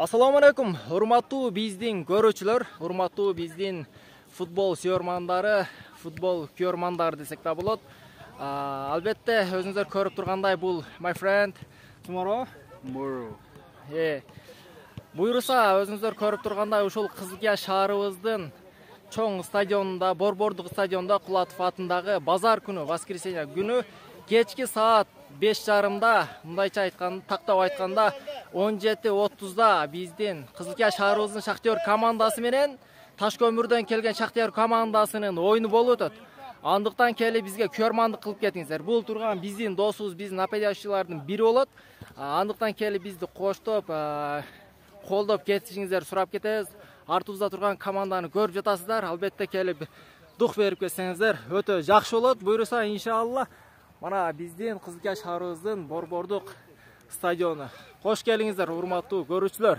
Assalamu alaikum, урматтуу биздин көрүүчүлөр, урматтуу биздин футбол сүйөрмандары, футбол күйөрмандары десек да болот. Албетте, өзүңүздөр көрүп тургандай бул my friend tomorrow. Буйруса, өзүңүздөр көрүп тургандай ушул Кызылкия шаарыбыздын чоң стадионунда, Борбордук стадионунда Кулатов атындагы базар күнү, воскресенье күнү кечки саат 5:30-да, мындайча айтканда, тактап айтканда 17:30-да биздин Кызылкия шаарыбыздын Шахтер командасы менен Ташкөмүрдөн келген Шахтер командасынын оюну болуп өтөт. Андыктан келип бизге күйөрмандык кылып кетиңиздер. Бул турган биздин досубуз, биздин нападающийлардын бири болот. Андыктан келип бизди коштоп, колдоп кетишиңиздерди сурап кетебиз. Артыбызда турган команданы көрүп жатасыздар. Албетте келип дух берип кетсеңиздер өтө жакшы болот. Буйруса иншалла мана биздин Кызылкия шаарыбыздын Борбордук стадиону. Кош келиңиздер, урматтуу көрүүчүлөр.